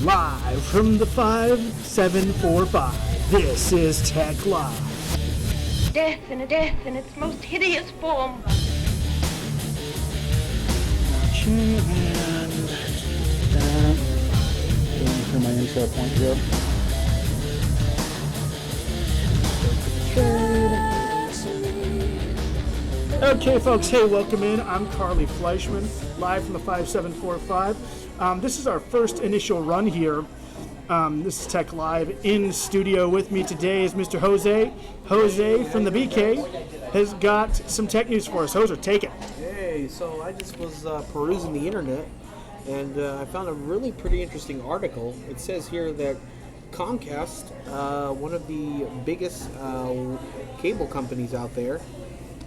Live from the 5745, this is TechLive. Death in its most hideous form. And waiting for my intro point here. Okay, folks, hey, welcome in. I'm Carly Fleischman, live from the 5745. This is our first initial run here. This is Tech Live. In studio with me today is Mr. Jose. Jose from the BK has got some tech news for us. Jose, take it. Hey, so I just was perusing the internet, and I found a really pretty interesting article. It says here that Comcast, one of the biggest cable companies out there,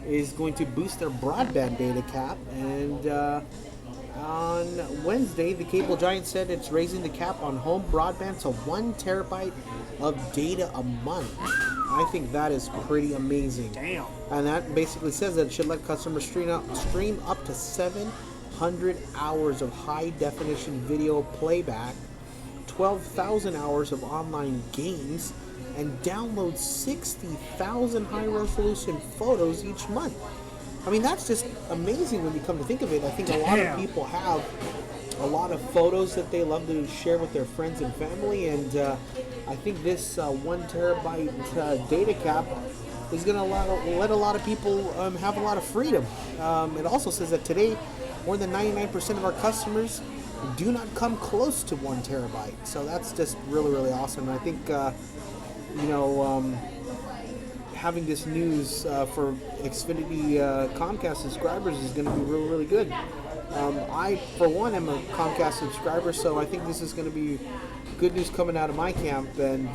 is going to boost their broadband data cap, and on Wednesday, the cable giant said it's raising the cap on home broadband to 1 terabyte of data a month. I think that is pretty amazing. Damn. And that basically says that it should let customers stream up to 700 hours of high-definition video playback, 12,000 hours of online games, and download 60,000 high-resolution photos each month. I mean, that's just amazing when you come to think of it. I think a lot of people have a lot of photos that they love to share with their friends and family, and I think this 1 terabyte data cap is going to let a lot of people have a lot of freedom. It also says that today, more than 99% of our customers do not come close to 1 terabyte. So that's just really, really awesome. And I think having this news for Xfinity Comcast subscribers is going to be really, really good. I, for one, am a Comcast subscriber, so I think this is going to be good news coming out of my camp, and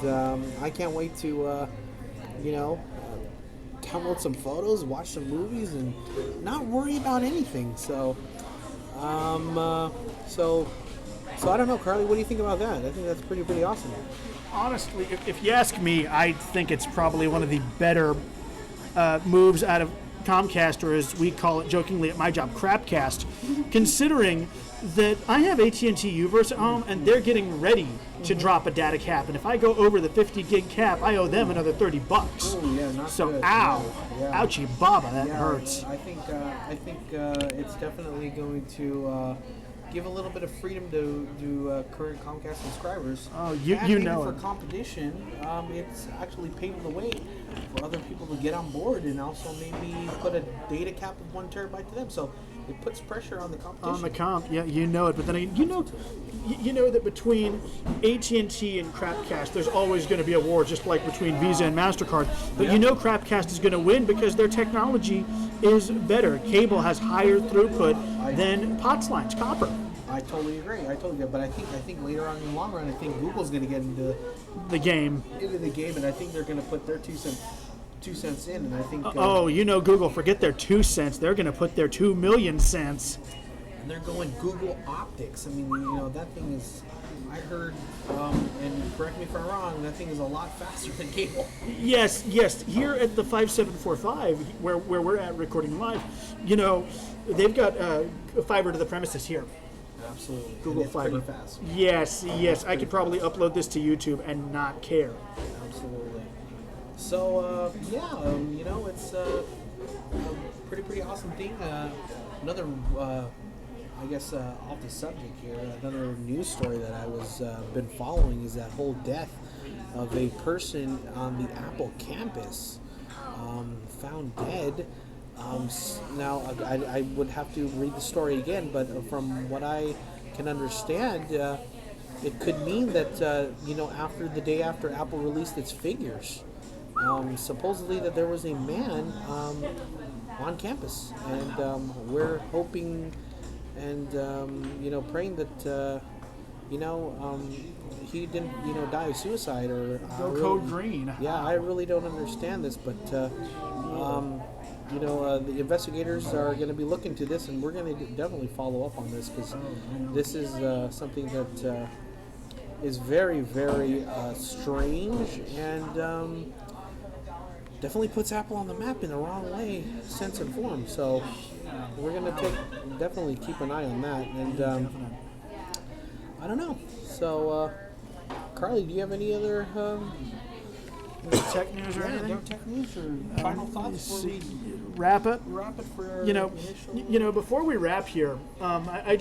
I can't wait to, download some photos, watch some movies, and not worry about anything. So I don't know, Carly, what do you think about that? I think that's pretty awesome. Honestly, if you ask me, I think it's probably one of the better moves out of Comcast, or as we call it jokingly at my job, Crapcast, considering that I have AT&T Uverse at home, and they're getting ready to drop a data cap, and if I go over the 50 gig cap, I owe them another $30. Oh, yeah, not so, good. ow, Yeah. ouchie baba, that hurts. I think it's definitely going to give a little bit of freedom to current Comcast subscribers. Oh, and you maybe know for it. competition, it's actually paving the way for other people to get on board, and also maybe put a data cap of 1 terabyte to them. So it puts pressure on the competition. On the comp, yeah, you know it. But then you know that between AT&T and Crapcast, there's always going to be a war, just like between Visa and MasterCard. But you know Crapcast is going to win because their technology is better. Cable has higher throughput than POTS lines, copper. I totally agree. But I think later on in the long run, I think Google's going to get into The game. and I think they're going to put their 2 cents in, and I think Google, forget their 2 cents. They're going to put their 2 million cents. and they're going Google Optics. I mean, that thing is, I heard, and correct me if I'm wrong, that thing is a lot faster than cable. Yes. Here at the 5745, where we're at recording live, they've got fiber to the premises here. Absolutely. Google and it's Fiber. pretty fast. Yes. I could probably upload this to YouTube and not care. Absolutely. So, it's a pretty awesome thing. Another, off the subject here, another news story that I was been following is that whole death of a person on the Apple campus found dead. Now, I would have to read the story again, but from what I can understand, it could mean that, after the day after Apple released its figures, supposedly that there was a man on campus, and we're hoping and, praying that, he didn't, die of suicide or... Go Code Green. Yeah, I really don't understand this, but... the investigators are going to be looking to this, and we're going to definitely follow up on this, because this is something that is very, very strange, and definitely puts Apple on the map in the wrong way, sense and form. So we're going to definitely keep an eye on that, and I don't know. So, Carly, do you have any other Tech news or anything? tech news or final thoughts before we Wrap it. wrap it for You know, initial? before we wrap here, I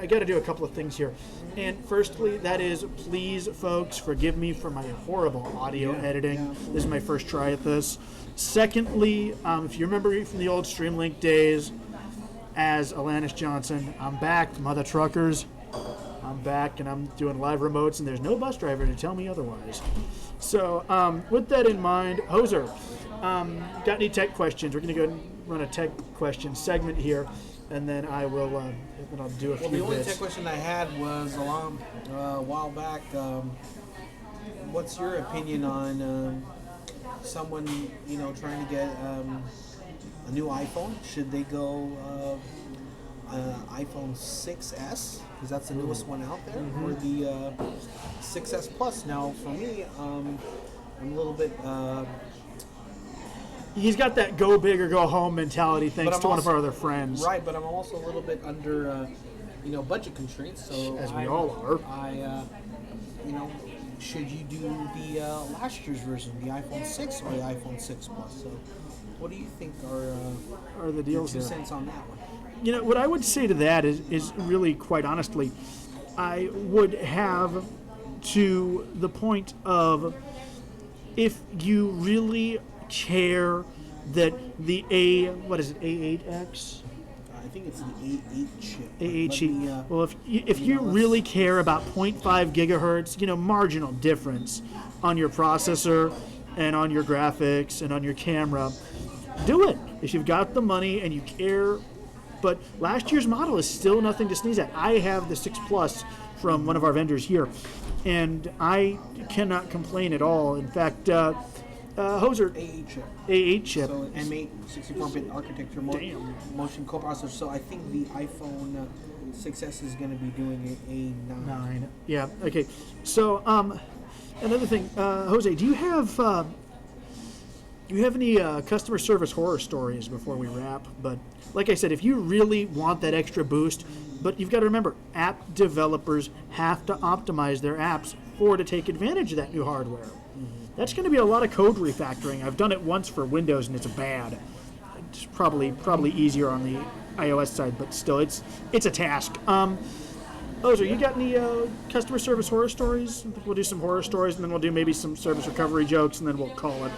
got to do a couple of things here. And firstly, that is, please, folks, forgive me for my horrible audio editing. yeah. This is my first try at this. Secondly, if you remember me from the old Streamlink days, as Alanis Johnson, I'm back, mother truckers. I'm back, and I'm doing live remotes, and there's no bus driver to tell me otherwise. So, with that in mind, Hoser, got any tech questions? We're going to go and run a tech question segment here, and then I'll do a few The only bits. tech question I had was a while back. What's your opinion on someone trying to get a new iPhone? Should they go iPhone 6s, because that's the newest one out there, or the 6s Plus? Now, for me, I'm a little bit. He's got that go big or go home mentality, thanks I'm to one of also- our other friends. Right, but I'm also a little bit under, budget constraints. So As we all are. Should you do the last year's version, the iPhone 6 or the iPhone 6 Plus? So, what do you think Are the your deals 2 there? cents on that one? What I would say to that is really, quite honestly, I would have to the point of, if you really care that the A8X? I think it's the A8 chip. A8 Let chip. me, Well, if you really care about 0.5 gigahertz, marginal difference on your processor and on your graphics and on your camera, do it. If you've got the money and you care. But last year's model is still nothing to sneeze at. I have the 6 Plus from one of our vendors here, and I cannot complain at all. In fact, Hoser, A8 chip. A8 chip. So M8 64-bit architecture, motion coprocessor. So I think the iPhone 6s is going to be doing a 9. Yeah. Okay. So another thing, Jose, do you have any customer service horror stories before we wrap? But like I said, if you really want that extra boost, but you've got to remember, app developers have to optimize their apps to take advantage of that new hardware. That's going to be a lot of code refactoring. I've done it once for Windows, and it's bad. It's probably easier on the iOS side, but still, it's a task. Ozer, you got any customer service horror stories? I think we'll do some horror stories, and then we'll do maybe some service recovery jokes, and then we'll call it.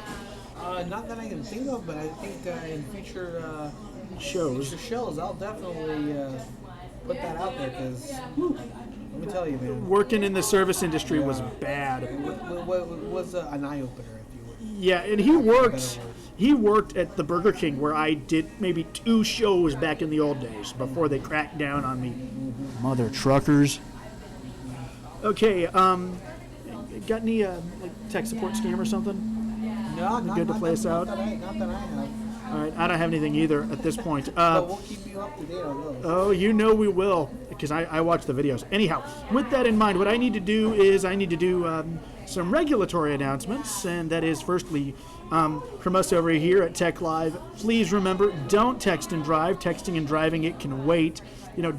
Not that I can think of, but I think in future Shows. I'll definitely put that out there, because let me tell you, man, Working in the service industry was bad. it was an eye-opener, if you would. Yeah, and he worked at the Burger King, where I did maybe 2 shows back in the old days before they cracked down on me. Mother truckers. Okay, got any tech support scam or something? No, not Good to play us out? Not that I have. All right, I don't have anything either at this point. But we'll keep you up to date on those. Oh, we will, because I watch the videos. Anyhow, with that in mind, what I need to do is some regulatory announcements, and that is, firstly, from us over here at TechLive, please remember, don't text and drive. Texting and driving, it can wait.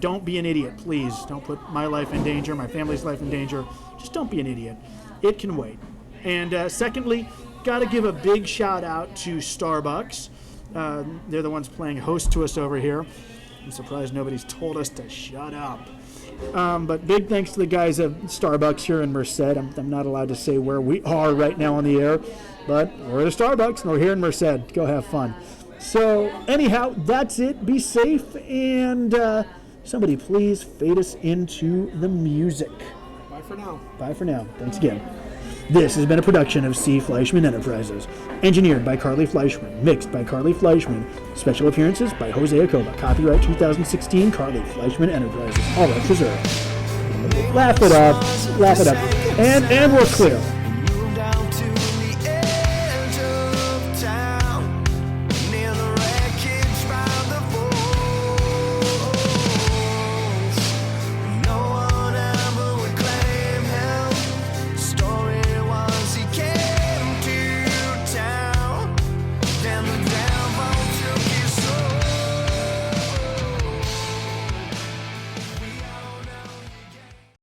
Don't be an idiot, please. Don't put my life in danger, my family's life in danger. Just don't be an idiot. It can wait. And secondly, got to give a big shout out to Starbucks. They're the ones playing host to us over here. I'm surprised nobody's told us to shut up. But big thanks to the guys at Starbucks here in Merced. I'm not allowed to say where we are right now on the air, but we're at a Starbucks and we're here in Merced. Go have fun. So anyhow, that's it. Be safe, and somebody please fade us into the music. Bye for now. Bye for now. Thanks again. This has been a production of C. Fleischman Enterprises. Engineered by Carly Fleischman. Mixed by Carly Fleischman. Special appearances by Jose Acoba. Copyright 2016, Carly Fleischman Enterprises. All rights reserved. Laugh it up. Laugh it up. And we're clear.